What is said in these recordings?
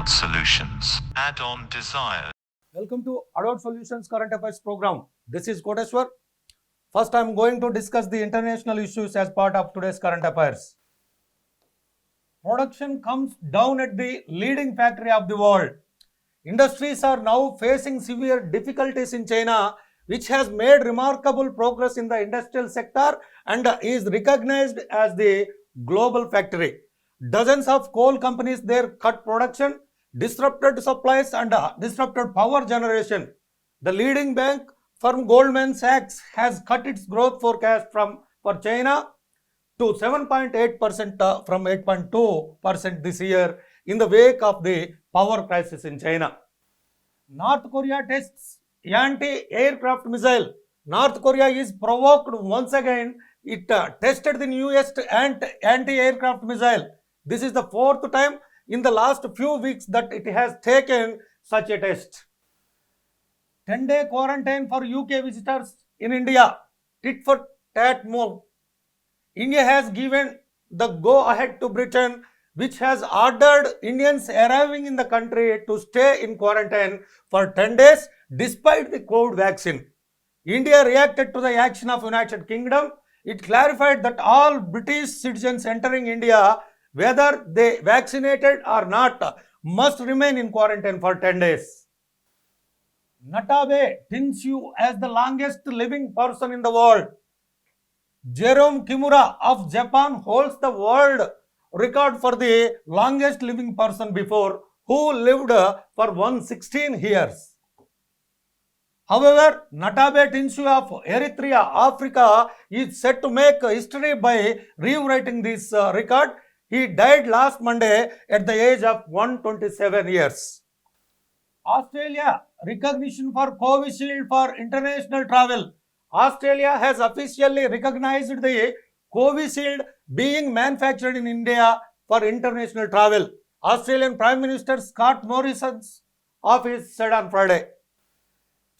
Adult Solutions. Add-on desires. Welcome to Adult Solutions Current Affairs program. This is Koteshwar. First, I am going to discuss the international issues as part of today's current affairs. Production comes down at the leading factory of the world. Industries are now facing severe difficulties in China, which has made remarkable progress in the industrial sector and is recognized as the global factory. Dozens of coal companies there cut production, disrupted supplies and disrupted power generation. The leading bank firm Goldman Sachs has cut its growth forecast for China to 7.8% from 8.2% this year in the wake of the power crisis in China. North Korea tests anti-aircraft missile. North Korea is provoked once again. It tested the newest anti-aircraft missile. This is the fourth time in the last few weeks that it has taken such a test. 10-day quarantine for UK visitors in India. Tit for tat move. India has given the go-ahead to Britain, which has ordered Indians arriving in the country to stay in quarantine for 10 days despite the COVID vaccine. India reacted to the action of United Kingdom. It clarified that all British citizens entering India, whether they vaccinated or not, must remain in quarantine for 10 days. Natabe Tinshu as the longest living person in the world. Jerome Kimura of Japan holds the world record for the longest living person before, who lived for 116 years. However, Natabe Tinshu of Eritrea, Africa, is set to make history by rewriting this record. He died last Monday at the age of 127 years. Australia recognition for Covishield for international travel. Australia has officially recognized the Covishield being manufactured in India for international travel. Australian Prime Minister Scott Morrison's office said on Friday.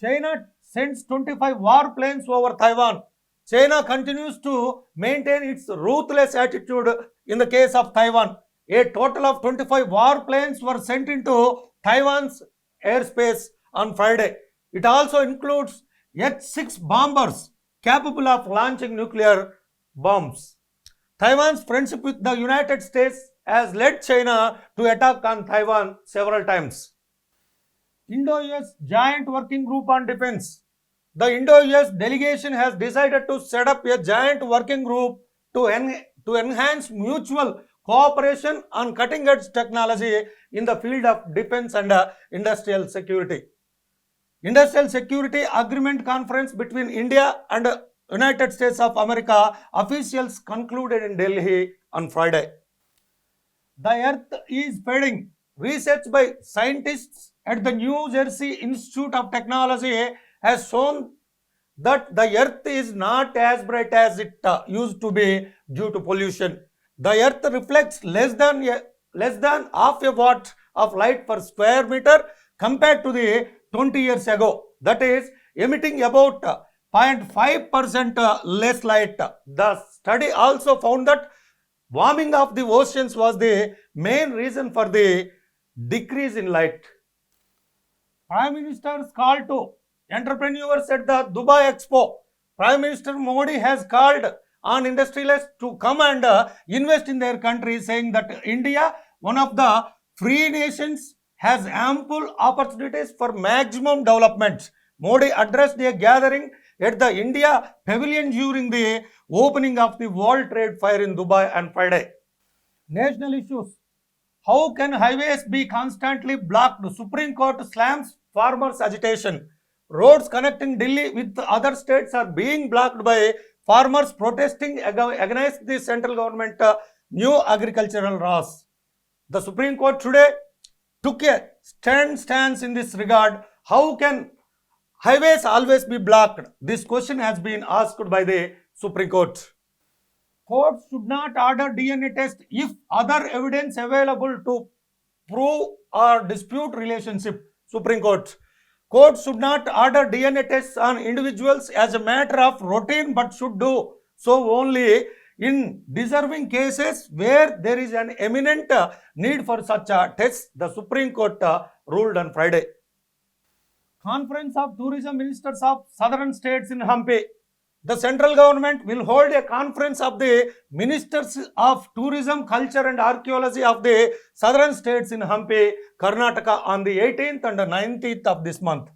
China sends 25 warplanes over Taiwan. China continues to maintain its ruthless attitude in the case of Taiwan. A total of 25 warplanes were sent into Taiwan's airspace on Friday. It also includes H-6 bombers capable of launching nuclear bombs. Taiwan's friendship with the United States has led China to attack on Taiwan several times. Indo-US Joint Working Group on Defense. The Indo-US delegation has decided to set up a joint working group to enhance mutual cooperation on cutting-edge technology in the field of defense and industrial security. Industrial Security Agreement Conference between India and United States of America officials concluded in Delhi on Friday. The Earth is fading. Research by scientists at the New Jersey Institute of Technology has shown that the Earth is not as bright as it used to be due to pollution. The Earth reflects less than half a watt of light per square meter compared to the 20 years ago. That is, emitting about 0.5% less light. The study also found that warming of the oceans was the main reason for the decrease in light. Prime Minister's call to entrepreneurs at the Dubai Expo. Prime Minister Modi has called on industrialists to come and invest in their country, saying that India, one of the free nations, has ample opportunities for maximum development. Modi addressed a gathering at the India Pavilion during the opening of the World Trade Fair in Dubai on Friday. National issues. How can highways be constantly blocked? Supreme Court slams farmers' agitation. Roads connecting Delhi with other states are being blocked by farmers protesting against the central government new agricultural laws. The Supreme Court today took a stance in this regard. How can highways always be blocked? This question has been asked by the Supreme Court. Courts should not order DNA test if other evidence available to prove or dispute relationship. Supreme Court. Courts should not order DNA tests on individuals as a matter of routine, but should do so only In deserving cases where there is an imminent need for such tests, the Supreme Court ruled on Friday. Conference of Tourism Ministers of Southern States in Hampi. The central government will hold a conference of the Ministers of Tourism, Culture and Archaeology of the Southern States in Hampi, Karnataka on the 18th and 19th of this month.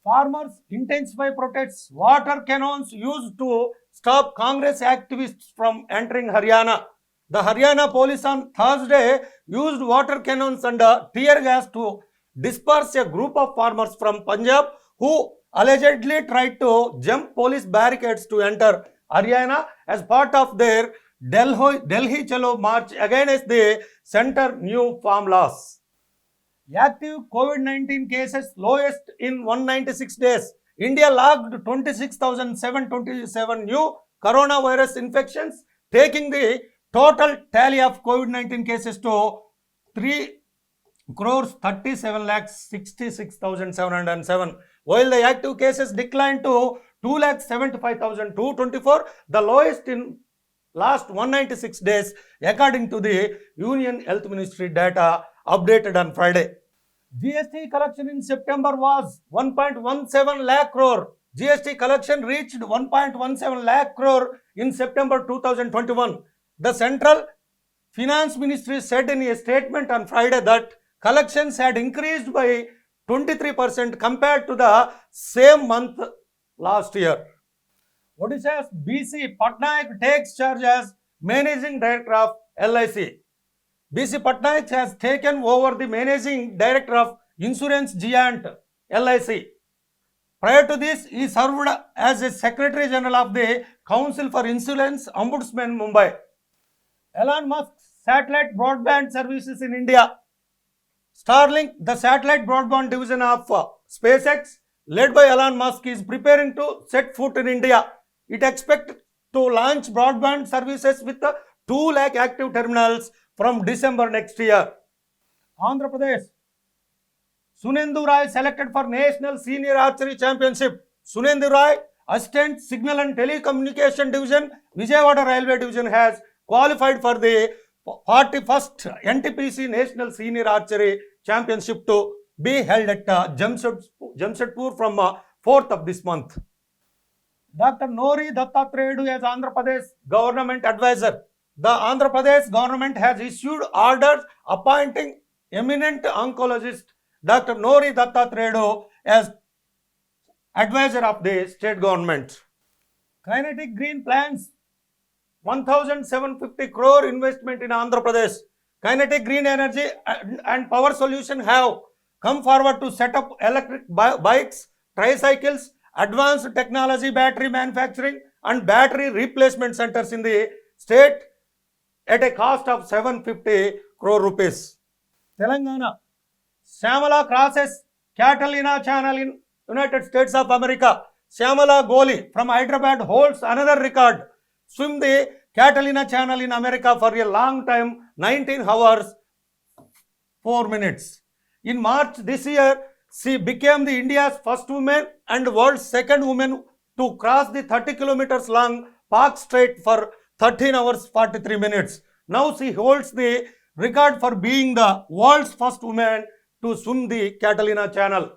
Farmers intensify protests. Water cannons used to stop Congress activists from entering Haryana. The Haryana police on Thursday used water cannons and tear gas to disperse a group of farmers from Punjab who allegedly tried to jump police barricades to enter Haryana as part of their Delhi Chalo march against the Centre New Farm Laws. Active COVID-19 cases lowest in 196 days. India logged 26,727 new coronavirus infections, taking the total tally of COVID-19 cases to 3,37,66,707, while the active cases declined to 2,75,224, the lowest in last 196 days, according to the Union Health Ministry data updated on Friday. GST collection in September was 1.17 lakh crore. GST collection reached 1.17 lakh crore in September 2021. The Central Finance Ministry said in a statement on Friday that collections had increased by 23% compared to the same month last year. Odisha's BC Patnaik takes charge as Managing Director of LIC. BC Patnaik has taken over the Managing Director of Insurance Giant LIC. Prior to this, he served as a Secretary General of the Council for Insurance Ombudsman Mumbai. Elon Musk's satellite broadband services in India. Starlink, the satellite broadband division of SpaceX, led by Elon Musk, is preparing to set foot in India. It expects to launch broadband services with 2 lakh active terminals from December next year. Andhra Pradesh. Sunendu Rai selected for National Senior Archery Championship. Sunendu Rai, Assistant Signal and Telecommunication Division, Vijayawada Railway Division, has qualified for the 41st NTPC National Senior Archery Championship to be held at Jamshedpur from 4th of this month. Dr. Nori Dattatreyu as Andhra Pradesh Government Advisor. The Andhra Pradesh government has issued orders appointing eminent oncologist Dr. Nori Dattatreyu as advisor of the state government. Kinetic Green plans 1,750 crore investment in Andhra Pradesh. Kinetic Green Energy and Power Solution have come forward to set up electric bikes, tricycles, advanced technology battery manufacturing and battery replacement centers in the state at a cost of 750 crore rupees. Telangana. Shyamala crosses Catalina Channel in United States of America. Shyamala Goli from Hyderabad holds another record. Swim the Catalina Channel in America for a long time, 19 hours, 4 minutes. In March this year, she became the India's first woman and world's second woman to cross the 30 kilometers long Park Strait for 13 hours 43 minutes. Now she holds the record for being the world's first woman to swim the Catalina Channel.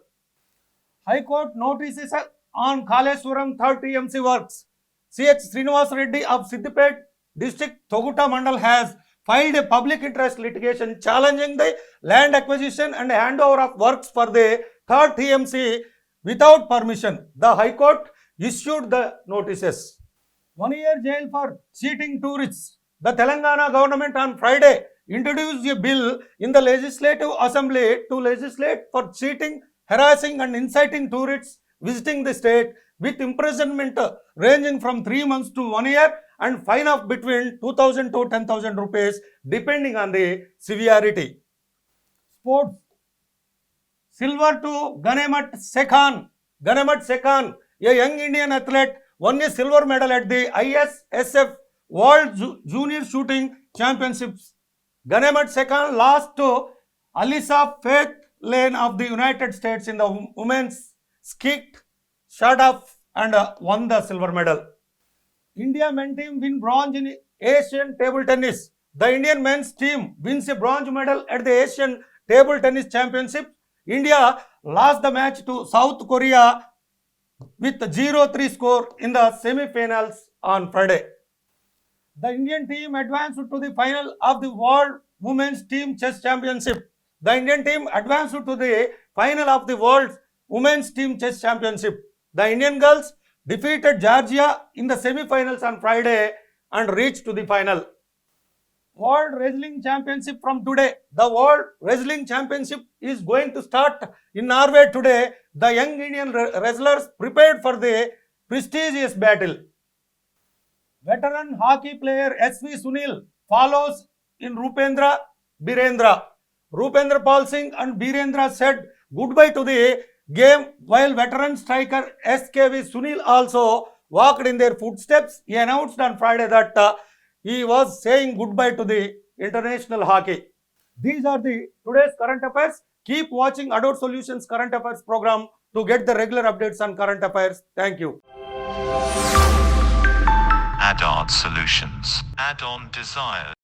High Court notices on Kaleshwaram 3rd TMC works. C.H. Srinivas Reddy of Siddipet District Toguta Mandal has filed a public interest litigation challenging the land acquisition and handover of works for the 3rd TMC without permission. The High Court issued the notices. 1 year jail for cheating tourists. The Telangana government on Friday introduced a bill in the Legislative Assembly to legislate for cheating, harassing and inciting tourists visiting the state with imprisonment ranging from 3 months to 1 year and fine of between 2,000 to 10,000 rupees depending on the severity. Sports. Silver to Ganemat Sekhan. Ganemat Sekhan, a young Indian athlete, won a silver medal at the ISSF World Junior Shooting Championships. Ganemat Sekhan lost to Alisa Faith Lane of the United States in the women's skeet shot off and won the silver medal. India men team win bronze in Asian table tennis. The Indian men's team wins a bronze medal at the Asian Table Tennis Championship. India lost the match to South Korea with 0-3 score in the semi-finals on Friday. The Indian team advanced to the final of the World Women's Team Chess Championship. The Indian team advanced to the final of the World Women's Team Chess Championship. The Indian girls defeated Georgia in the semi-finals on Friday and reached to the final. World Wrestling Championship from today. The World Wrestling Championship is going to start in Norway today. The young Indian wrestlers prepared for the prestigious battle. Veteran hockey player SV Sunil follows in Rupendra Birendra. Rupendra Pal Singh and Birendra said goodbye to the game, while veteran striker SKV Sunil also walked in their footsteps. He announced on Friday that he was saying goodbye to the international hockey. These are the today's current affairs. Keep watching Adore Solutions Current Affairs program to get the regular updates on current affairs. Thank you. Add-on Solutions. Add-on Desires.